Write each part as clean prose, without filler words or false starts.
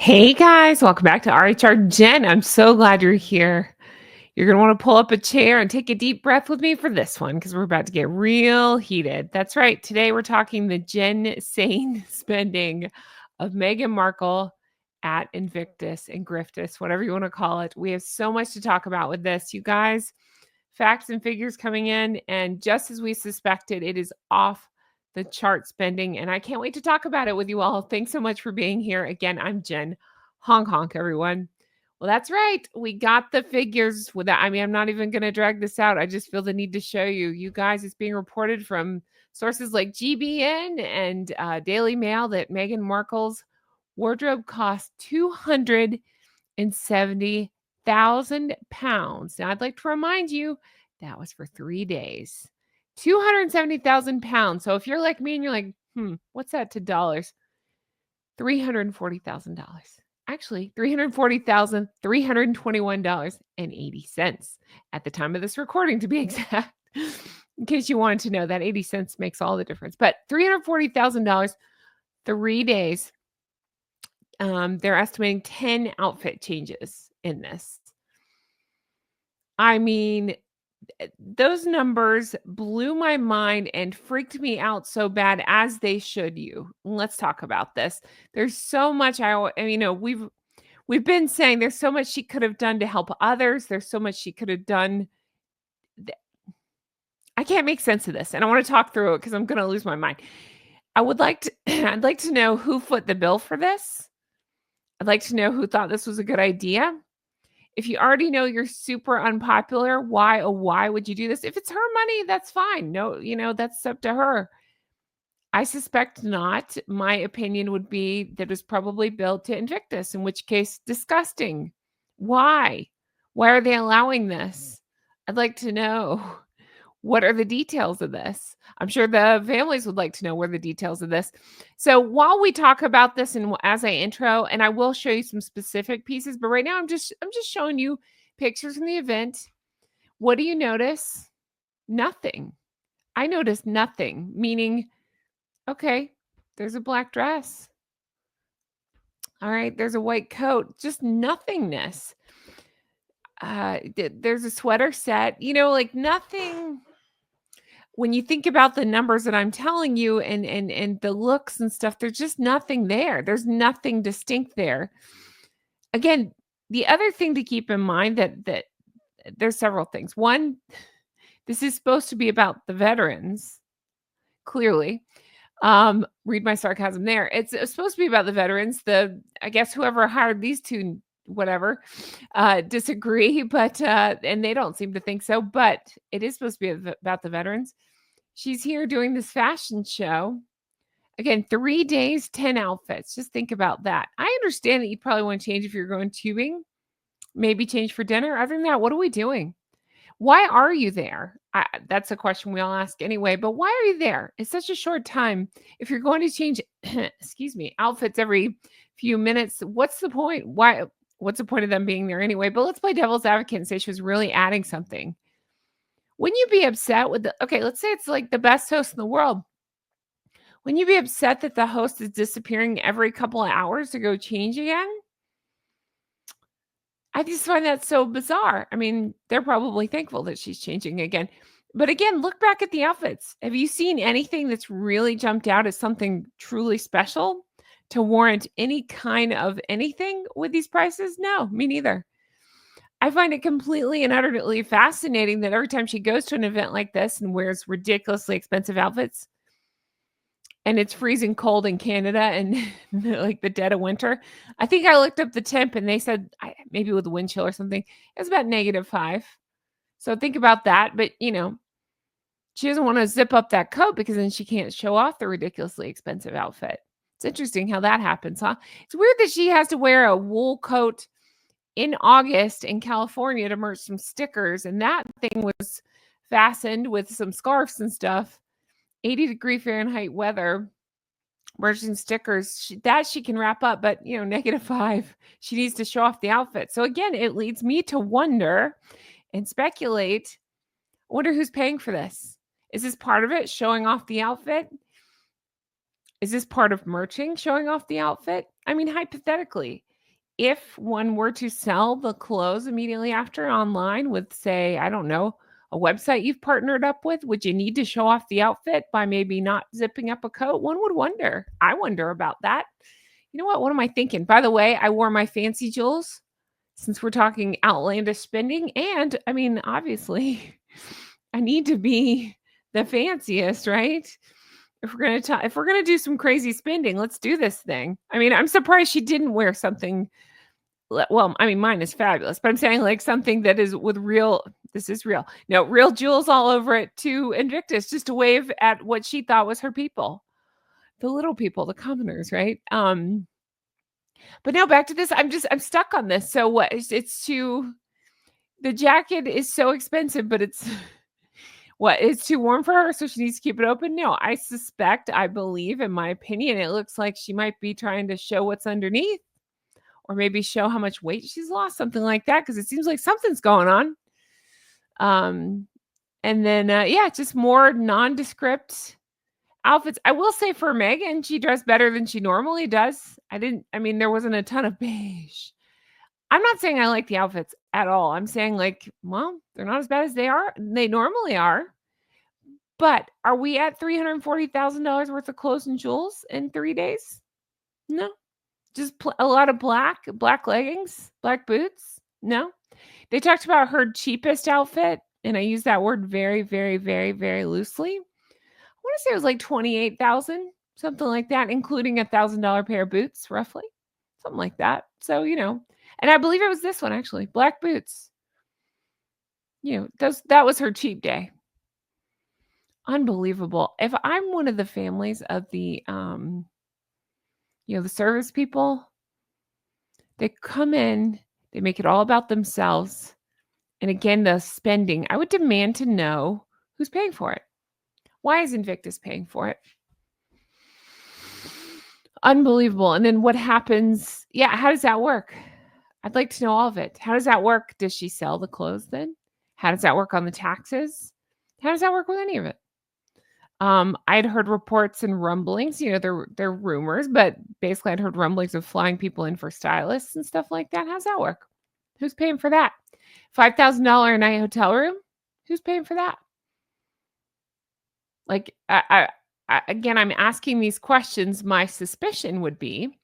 Hey guys, welcome back to RHR Jen. I'm so glad you're here. You're going to want to pull up a chair and take a deep breath with me for this one because we're about to get real heated. That's right. Today we're talking the Jen sane spending of Meghan Markle at Invictus and Griftus, whatever you want to call it. We have so much to talk about with this, you guys. Facts and figures coming in, and just as we suspected, it is off the chart spending, and I can't wait to talk about it with you all. Thanks so much for being here. Again, I'm Jen. Honk honk, everyone. Well, that's right. We got the figures with that. I mean, I'm not even going to drag this out. I just feel the need to show you. You guys, it's being reported from sources like GBN and Daily Mail that Meghan Markle's wardrobe cost £270,000. Now, I'd like to remind you that was for 3 days. £270,000. So if you're like me and you're like, what's that to dollars? $340,000. Actually, $340,321.80 at the time of this recording, to be exact. In case you wanted to know, that 80 cents makes all the difference. But $340,000, 3 days. They're estimating 10 outfit changes in this. I mean, those numbers blew my mind and freaked me out so bad, as they should you. Let's talk about this. There's so much we've been saying there's so much she could have done to help others. There's so much she could have done. I can't make sense of this, and I want to talk through it because I'm going to lose my mind. I'd like to know who foot the bill for this. I'd like to know who thought this was a good idea. If you already know you're super unpopular, why would you do this? If it's her money, that's fine. No, that's up to her. I suspect not. My opinion would be that it was probably billed to Invictus, in which case, disgusting. Why? Why are they allowing this? I'd like to know. What are the details of this? I'm sure the families would like to know what are the details of this. So while we talk about this and as I intro, and I will show you some specific pieces, but right now I'm just showing you pictures from the event. What do you notice? Nothing. I noticed nothing, meaning, okay, there's a black dress. All right, there's a white coat, just nothingness. There's a sweater set, like nothing. When you think about the numbers that I'm telling you and the looks and stuff, there's just nothing there. There's nothing distinct there. Again, the other thing to keep in mind that there's several things. One, this is supposed to be about the veterans, clearly. Read my sarcasm there. It's supposed to be about the veterans. I guess whoever hired these two, whatever, disagree, but and they don't seem to think so, but it is supposed to be about the veterans. She's here doing this fashion show. Again, 3 days, 10 outfits. Just think about that. I understand that you probably want to change if you're going tubing, maybe change for dinner. Other than that, what are we doing? Why are you there? That's a question we all ask anyway, but why are you there? It's such a short time. If you're going to change, excuse me, outfits every few minutes, what's the point? What's the point of them being there anyway? But let's play devil's advocate and say she was really adding something. Wouldn't you be upset with okay, let's say it's like the best host in the world. Wouldn't you be upset that the host is disappearing every couple of hours to go change again? I just find that so bizarre. I mean, they're probably thankful that she's changing again. But again, look back at the outfits. Have you seen anything that's really jumped out as something truly special to warrant any kind of anything with these prices? No, me neither. I find it completely and utterly fascinating that every time she goes to an event like this and wears ridiculously expensive outfits, and it's freezing cold in Canada and like the dead of winter. I think I looked up the temp and they said maybe with the wind chill or something, it's about -5. So think about that. But she doesn't want to zip up that coat because then she can't show off the ridiculously expensive outfit. It's interesting how that happens, huh? It's weird that she has to wear a wool coat in August in California to merch some stickers, and that thing was fastened with some scarves and stuff. 80-degree Fahrenheit weather, merching stickers she can wrap up, but -5. She needs to show off the outfit. So again, it leads me to wonder and speculate. I wonder who's paying for this. Is this part of it, showing off the outfit? Is this part of merching, showing off the outfit? I mean, hypothetically, if one were to sell the clothes immediately after online with, say, I don't know, a website you've partnered up with, would you need to show off the outfit by maybe not zipping up a coat? One would wonder. I wonder about that. You know what? What am I thinking? By the way, I wore my fancy jewels since we're talking outlandish spending. And I mean, obviously, I need to be the fanciest, right? If we're gonna do some crazy spending, let's do this thing. I mean, I'm surprised she didn't wear something. Well, I mean, mine is fabulous, but I'm saying like something that is with real. This is real. No, real jewels all over it to Invictus, just to wave at what she thought was her people, the little people, the commoners, right? But now back to this. I'm stuck on this. So what? It's too. The jacket is so expensive, but it's what? It's too warm for her, so she needs to keep it open? No, I believe, in my opinion, it looks like she might be trying to show what's underneath or maybe show how much weight she's lost, something like that, because it seems like something's going on. And then, yeah, just more nondescript outfits. I will say for Meghan, she dressed better than she normally does. I mean, there wasn't a ton of beige. I'm not saying I like the outfits at all. I'm saying like, well, they're not as bad as they normally are. But are we at $340,000 worth of clothes and jewels in 3 days? No. Just a lot of black leggings, black boots? No. They talked about her cheapest outfit, and I use that word very, very, very, very loosely. I wanna say it was like 28,000, something like that, including a $1,000 pair of boots, roughly. Something like that. So, and I believe it was this one actually, black boots. That was her cheap day. Unbelievable. If I'm one of the families of the service people, they come in, they make it all about themselves. And again, the spending, I would demand to know who's paying for it. Why is Invictus paying for it? Unbelievable. And then what happens? Yeah, how does that work? I'd like to know all of it. How does that work? Does she sell the clothes then? How does that work on the taxes? How does that work with any of it? I'd heard reports and rumblings, they're rumors, but basically I'd heard rumblings of flying people in for stylists and stuff like that. How's that work? Who's paying for that? $5,000 a night hotel room? Who's paying for that? Like, again, I'm asking these questions. My suspicion would be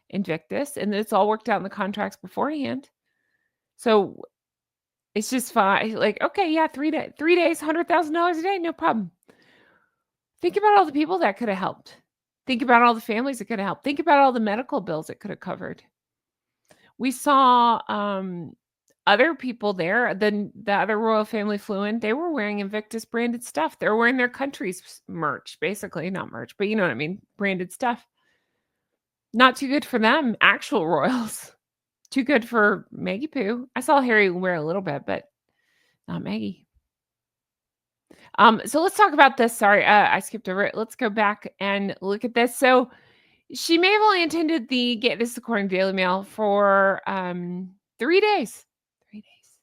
Invictus, and it's all worked out in the contracts beforehand. So it's just fine. Like, okay, yeah, 3 days, $100,000 a day, no problem. Think about all the people that could have helped. Think about all the families that could have helped. Think about all the medical bills it could have covered. We saw other people there. The other royal family flew in. They were wearing Invictus branded stuff. They were wearing their country's merch, basically. Not merch, but you know what I mean? Branded stuff. Not too good for them, actual royals. Too good for Maggie Poo. I saw Harry wear a little bit, but not Maggie. So let's talk about this. Sorry, I skipped over it. Let's go back and look at this. So she may have only attended this is according to Daily Mail, for 3 days. 3 days.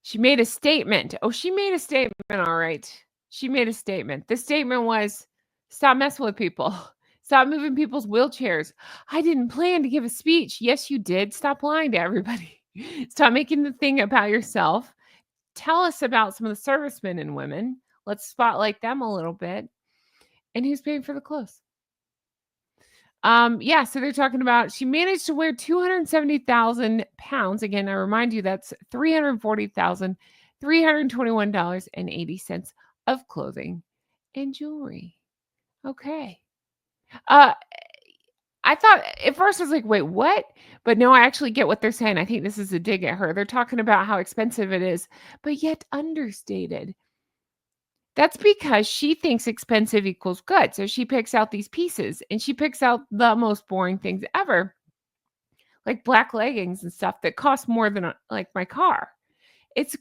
She made a statement. Oh, she made a statement. All right. She made a statement. The statement was, stop messing with people. Stop moving people's wheelchairs. I didn't plan to give a speech. Yes, you did. Stop lying to everybody. Stop making the thing about yourself. Tell us about some of the servicemen and women. Let's spotlight them a little bit. And who's paying for the clothes? Yeah, so they're talking about she managed to wear 270,000 pounds. Again, I remind you that's $340,321.80 of clothing and jewelry. Okay. I thought at first I was like, wait, what? But no, I actually get what they're saying. I think this is a dig at her. They're talking about how expensive it is, but yet understated. That's because she thinks expensive equals good. So she picks out these pieces and she picks out the most boring things ever, like black leggings and stuff that cost more than like my car. It's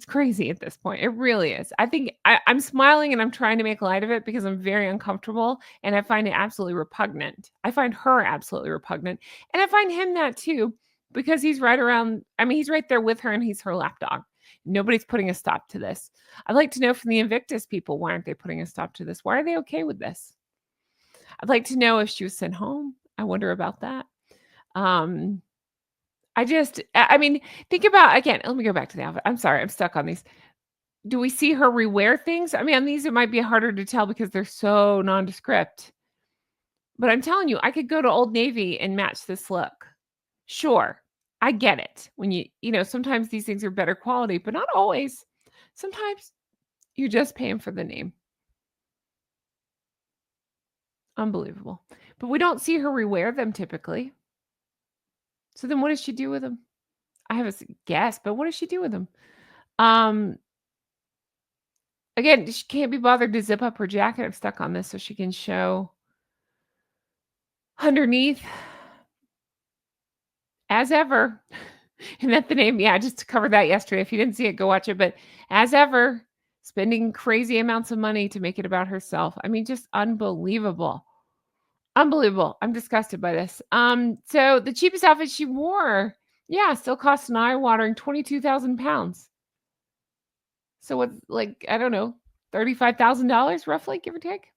crazy at this point. It really is. I think I'm smiling and I'm trying to make light of it because I'm very uncomfortable and I find it absolutely repugnant. I find her absolutely repugnant. And I find him that too, because he's right there with her and he's her lapdog. Nobody's putting a stop to this. I'd like to know from the Invictus people, why aren't they putting a stop to this? Why are they okay with this? I'd like to know if she was sent home. I wonder about that. I mean, think about again, let me go back to the outfit. I'm sorry, I'm stuck on these. Do we see her rewear things? I mean, on these, it might be harder to tell because they're so nondescript. But I'm telling you, I could go to Old Navy and match this look. Sure, I get it. When sometimes these things are better quality, but not always. Sometimes you're just paying for the name. Unbelievable. But we don't see her rewear them typically. So then what does she do with them? I have a guess, but what does she do with them? Um, Again, she can't be bothered to zip up her jacket. I'm stuck on this so she can show underneath as ever. And that the name, yeah, just covered that yesterday. If you didn't see it, go watch it. But as ever, spending crazy amounts of money to make it about herself. I mean, just unbelievable. Unbelievable. I'm disgusted by this. So the cheapest outfit she wore, yeah, still costs an eye-watering £22,000. So what's like, I don't know, $35,000 roughly, give or take?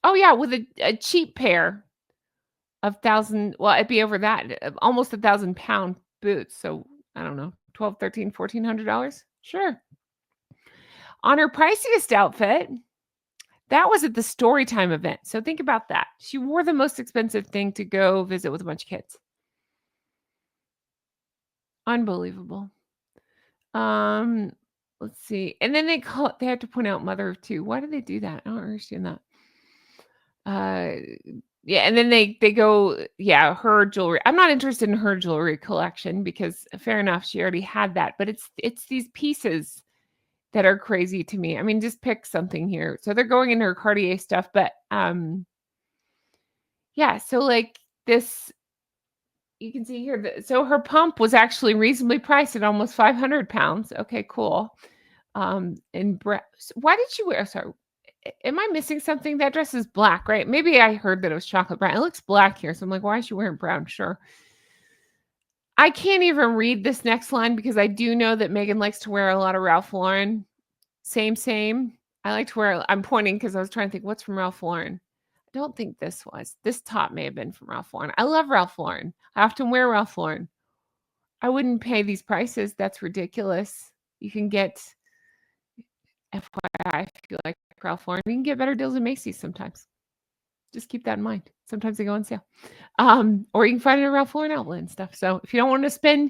Oh yeah, with a cheap pair of it'd be over that, almost £1,000 boots. So I don't know, 12, 13, $1,400. Sure. On her priciest outfit, that was at the Storytime event. So think about that. She wore the most expensive thing to go visit with a bunch of kids. Unbelievable. Let's see. And then they had to point out mother of two. Why did they do that? I don't understand that. Yeah, and then they go, yeah, her jewelry. I'm not interested in her jewelry collection because fair enough, she already had that, but it's these pieces that are crazy to me. I mean, just pick something here. So they're going into her Cartier stuff, but yeah, so like this you can see here so her pump was actually reasonably priced at almost £500. Okay, cool. And why did she wear sorry, am I missing something? That dress is black, right? Maybe I heard that it was chocolate brown. It looks black here, so I'm like, why is she wearing brown? Sure. I can't even read this next line because I do know that Meghan likes to wear a lot of Ralph Lauren. Same. I like to wear I'm pointing because I was trying to think what's from Ralph Lauren. I don't think this top may have been from Ralph Lauren. I love Ralph Lauren. I often wear Ralph Lauren. I wouldn't pay these prices. That's ridiculous. You can get FYI, if you like Ralph Lauren, you can get better deals at Macy's sometimes. Just keep that in mind. Sometimes they go on sale. Or you can find it at Ralph Lauren outlet and stuff. So if you don't want to spend,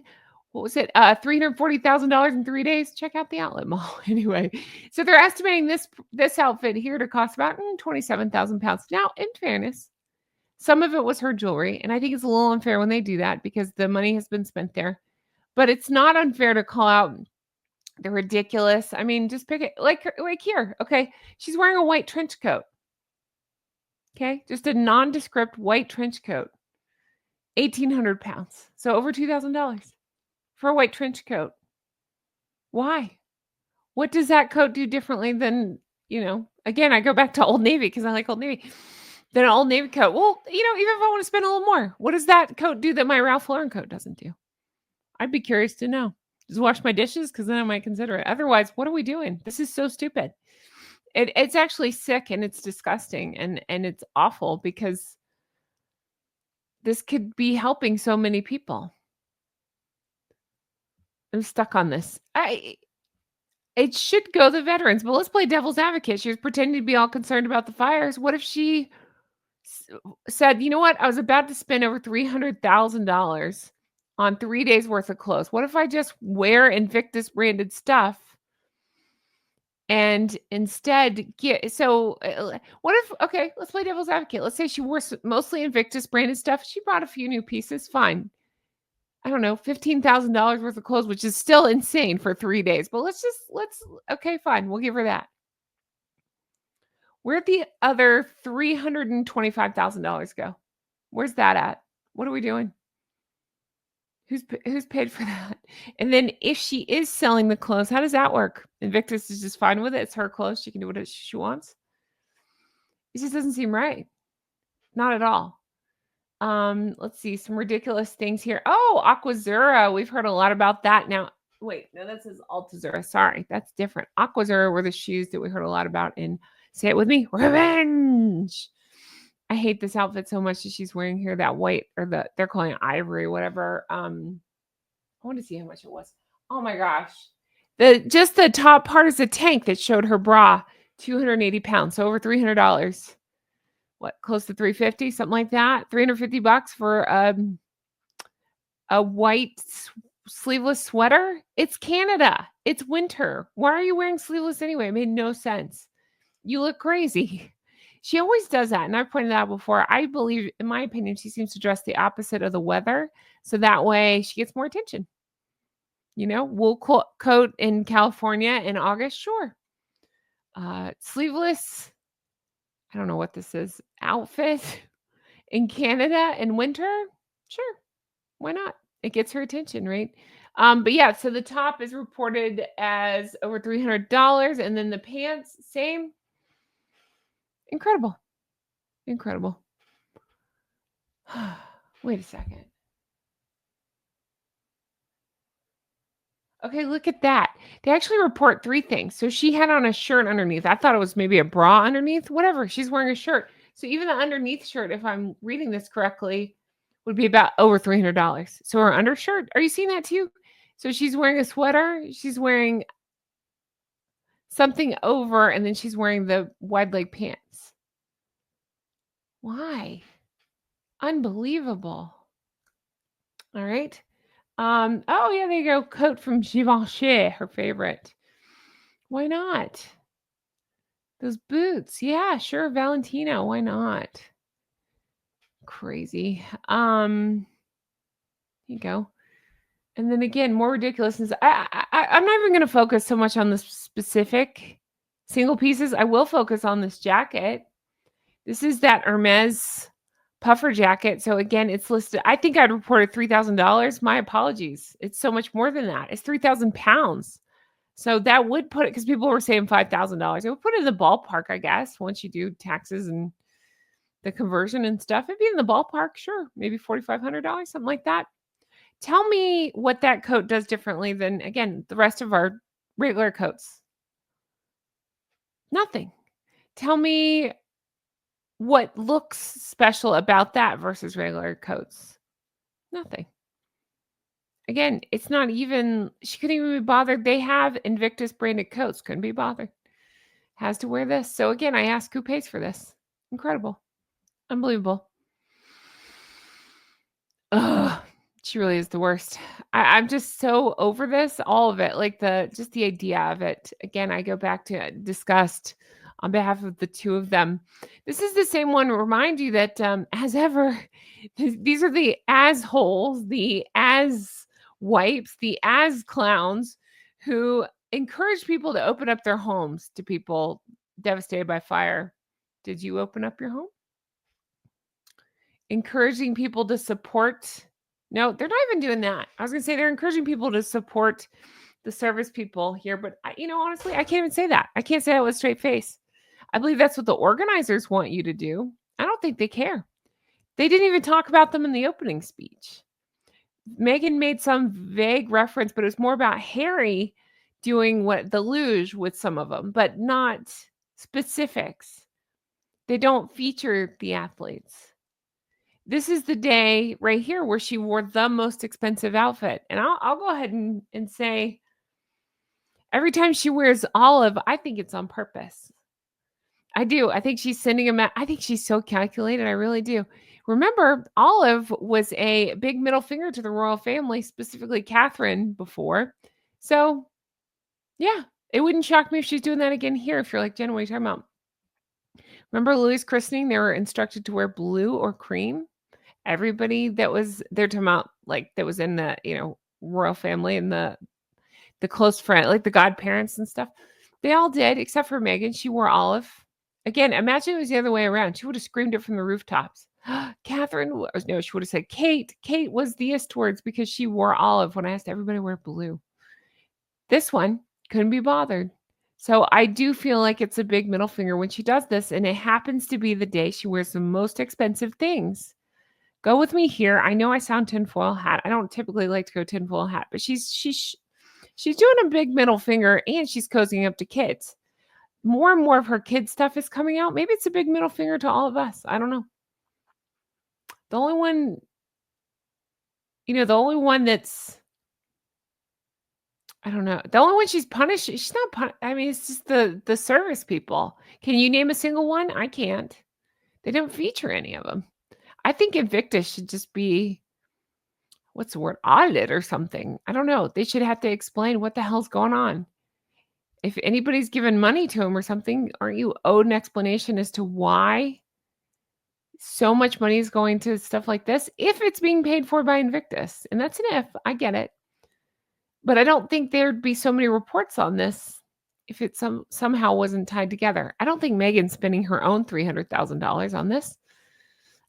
what was it, $340,000 in 3 days, check out the outlet mall. Anyway, so they're estimating this outfit here to cost about £27,000. Now, in fairness, some of it was her jewelry, and I think it's a little unfair when they do that because the money has been spent there. But it's not unfair to call out the ridiculous. I mean, just pick it like here. Okay, she's wearing a white trench coat. Okay, just a nondescript white trench coat. £1,800. So over $2,000 for a white trench coat. Why? What does that coat do differently than, again, I go back to Old Navy because I like Old Navy. Than an Old Navy coat. Well, even if I want to spend a little more, what does that coat do that my Ralph Lauren coat doesn't do? I'd be curious to know. Just wash my dishes because then I might consider it. Otherwise, what are we doing? This is so stupid. It's actually sick and it's disgusting and it's awful because this could be helping so many people. I'm stuck on this. It should go the veterans, but let's play devil's advocate. She was pretending to be all concerned about the fires. What if she said, you know what? I was about to spend over $300,000 on 3 days worth of clothes. What if I just wear Invictus branded stuff and instead what if, okay, let's play devil's advocate. Let's say she wore mostly Invictus branded stuff. She bought a few new pieces. Fine. I don't know, $15,000 worth of clothes, which is still insane for 3 days. But okay, fine. We'll give her that. Where'd the other $325,000 go? Where's that at? What are we doing? Who's paid for that? And then if she is selling the clothes, how does that work? Invictus is just fine with it. It's her clothes. She can do what she wants. It just doesn't seem right. Not at all. Let's see some ridiculous things here. Oh, Aquazzura. We've heard a lot about that. Now, wait, no, that says Altazura. Sorry, that's different. Aquazzura were the shoes that we heard a lot about in, say it with me, Revenge. I hate this outfit so much that she's wearing here, that white or they're calling it ivory, whatever. I want to see how much it was. Oh my gosh. The top part is a tank that showed her bra, 280 pounds, so over $300. What, close to 350, something like that? $350 for a white sleeveless sweater? It's Canada. It's winter. Why are you wearing sleeveless anyway? It made no sense. You look crazy. She always does that, and I've pointed that out before. I believe, in my opinion, she seems to dress the opposite of the weather, so that way she gets more attention. Wool coat in California in August, sure. Sleeveless, I don't know what this is, outfit in Canada in winter, sure. Why not? It gets her attention, right? But yeah, so the top is reported as over $300, and then the pants, same. Incredible. Incredible. Wait a second. Okay, look at that. They actually report 3 things. So she had on a shirt underneath. I thought it was maybe a bra underneath, whatever. She's wearing a shirt. So even the underneath shirt, if I'm reading this correctly, would be about over $300. So her undershirt, are you seeing that too? So she's wearing a sweater, she's wearing something over, and then she's wearing the wide leg pants. Why? Unbelievable. All right. Oh yeah, there you go. Coat from Givenchy, her favorite. Why not? Those boots. Yeah, sure. Valentino. Why not? Crazy. Here you go. And then again, more ridiculousness. I'm not even going to focus so much on the specific single pieces. I will focus on this jacket. This is that Hermes puffer jacket. So again, it's listed. I think I'd reported $3,000. My apologies. It's so much more than that. It's 3,000 pounds. So that would put it, because people were saying $5,000. It would put it in the ballpark, I guess, once you do taxes and the conversion and stuff. It'd be in the ballpark, sure. Maybe $4,500, something like that. Tell me what that coat does differently than, again, the rest of our regular coats. Nothing. Tell me what looks special about that versus regular coats. Nothing. Again, it's not even, she couldn't even be bothered. They have Invictus branded coats. Couldn't be bothered. Has to wear this. So again, I ask who pays for this. Incredible. Unbelievable. Ugh, she really is the worst. I'm just so over this, all of it. Like just the idea of it. Again, I go back to disgust on behalf of the two of them. This is the same one. Remind you that as ever, these are the as holes, the as wipes, the as clowns who encourage people to open up their homes to people devastated by fire. Did you open up your home? Encouraging people to support. No, they're not even doing that. I was going to say they're encouraging people to support the service people here, but honestly, I can't even say that. I can't say that with a straight face. I believe that's what the organizers want you to do. I don't think they care. They didn't even talk about them in the opening speech. Meghan made some vague reference, but it was more about Harry doing what the luge with some of them, but not specifics. They don't feature the athletes. This is the day right here where she wore the most expensive outfit. And I'll go ahead and say every time she wears olive, I think it's on purpose. I do. I think she's sending him. I think she's so calculated. I really do. Remember, Olive was a big middle finger to the royal family, specifically Catherine, before. So, yeah, it wouldn't shock me if she's doing that again here. If you're like, Jen, what are you talking about? Remember Louis' christening? They were instructed to wear blue or cream. Everybody that was there talking about, like, that was in the, royal family and the close friend, like the godparents and stuff. They all did, except for Meghan. She wore olive. Again, imagine it was the other way around. She would have screamed it from the rooftops. Catherine, no, she would have said Kate. Kate was the towards because she wore olive when I asked everybody to wear blue. This one couldn't be bothered. So I do feel like it's a big middle finger when she does this, and it happens to be the day she wears the most expensive things. Go with me here. I know I sound tinfoil hat. I don't typically like to go tinfoil hat, but she's doing a big middle finger, and she's cozying up to kids. More and more of her kids' stuff is coming out. Maybe it's a big middle finger to all of us. I don't know. The only one, the only one that's I don't know. The only one she's punished, she's not I mean, it's just the service people. Can you name a single one? I can't. They don't feature any of them. I think Invictus should just be, what's the word? Audit or something. I don't know. They should have to explain what the hell's going on. If anybody's given money to him or something, aren't you owed an explanation as to why so much money is going to stuff like this? If it's being paid for by Invictus, and that's an if, I get it. But I don't think there'd be so many reports on this if it somehow wasn't tied together. I don't think Meghan's spending her own $300,000 on this.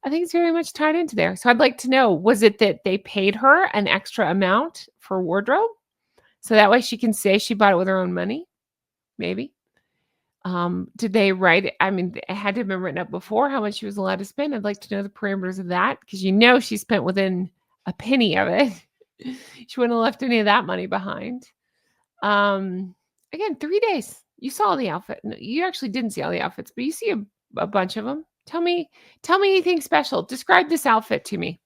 I think it's very much tied into there. So I'd like to know, was it that they paid her an extra amount for wardrobe? So that way she can say she bought it with her own money? Maybe. Did they write it? I mean, it had to have been written up before how much she was allowed to spend. I'd like to know the parameters of that because she spent within a penny of it. She wouldn't have left any of that money behind. Again, 3 days. You saw the outfit. No, you actually didn't see all the outfits, but you see a bunch of them. Tell me anything special. Describe this outfit to me.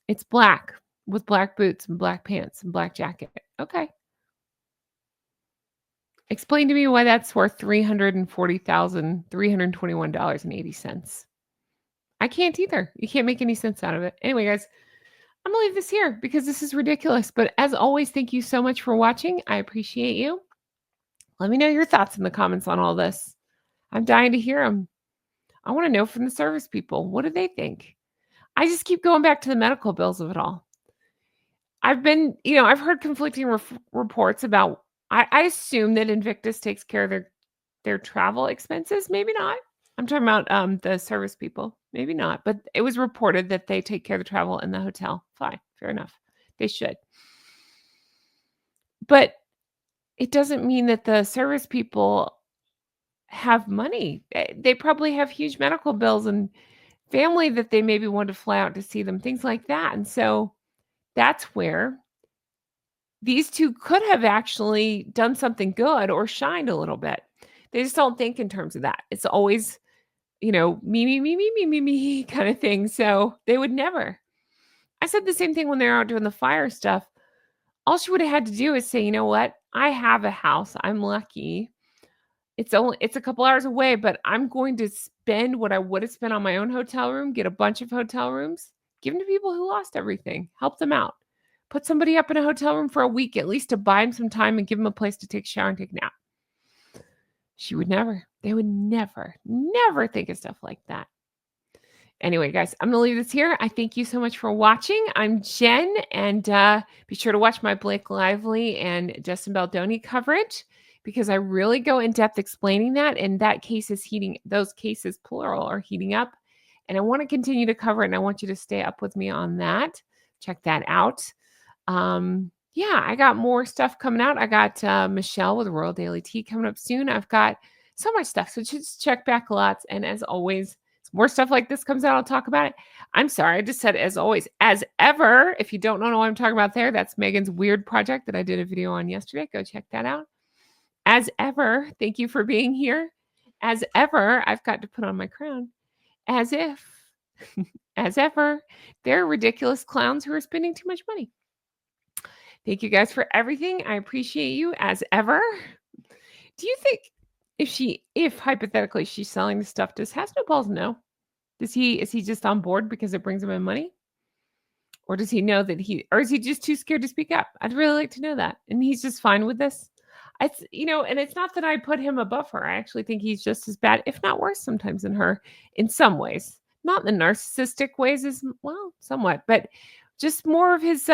It's black with black boots and black pants and black jacket. Okay. Explain to me why that's worth $340,321.80. I can't either. You can't make any sense out of it. Anyway, guys, I'm going to leave this here because this is ridiculous. But as always, thank you so much for watching. I appreciate you. Let me know your thoughts in the comments on all this. I'm dying to hear them. I want to know from the service people. What do they think? I just keep going back to the medical bills of it all. I've heard conflicting reports about, I assume that Invictus takes care of their travel expenses. Maybe not. I'm talking about the service people. Maybe not. But it was reported that they take care of the travel in the hotel. Fine. Fair enough. They should. But it doesn't mean that the service people have money. They probably have huge medical bills and family that they maybe want to fly out to see them, things like that. And so that's where these two could have actually done something good or shined a little bit. They just don't think in terms of that. It's always, me kind of thing. So they would never. I said the same thing when they were out doing the fire stuff. All she would have had to do is say, you know what? I have a house. I'm lucky. It's a couple hours away, but I'm going to spend what I would have spent on my own hotel room, get a bunch of hotel rooms, give them to people who lost everything, help them out. Put somebody up in a hotel room for a week, at least to buy them some time and give them a place to take a shower and take a nap. She would never. They would never think of stuff like that. Anyway, guys, I'm going to leave this here. I thank you so much for watching. I'm Jen, and be sure to watch my Blake Lively and Justin Baldoni coverage because I really go in depth explaining that, and that case is those cases, plural, are heating up, and I want to continue to cover it, and I want you to stay up with me on that. Check that out. I got more stuff coming out. I got Michelle with Royal Daily Tea coming up soon. I've got so much stuff, so just check back lots, and as always, more stuff like this comes out, I'll talk about it. I'm sorry, I just said as always. As ever, if you don't know what I'm talking about there, that's Megan's weird project that I did a video on yesterday. Go check that out. As ever, thank you for being here. As ever, I've got to put on my crown. As if, as ever, they're ridiculous clowns who are spending too much money. Thank you guys for everything. I appreciate you as ever. Do you think if hypothetically she's selling the stuff, does Hasselballs know? Is he just on board because it brings him in money? Or does he know that or is he just too scared to speak up? I'd really like to know that. And he's just fine with this. And it's not that I put him above her. I actually think he's just as bad, if not worse sometimes than her in some ways. Not in the narcissistic ways as well, somewhat, but just more of his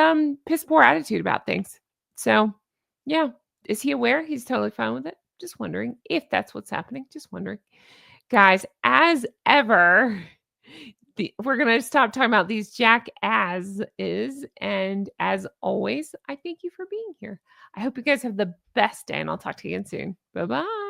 piss poor attitude about things. So yeah. Is he aware? He's totally fine with it. Just wondering if that's what's happening. Just wondering. Guys, as ever, we're going to stop talking about these jackasses. And as always, I thank you for being here. I hope you guys have the best day, and I'll talk to you again soon. Bye-bye.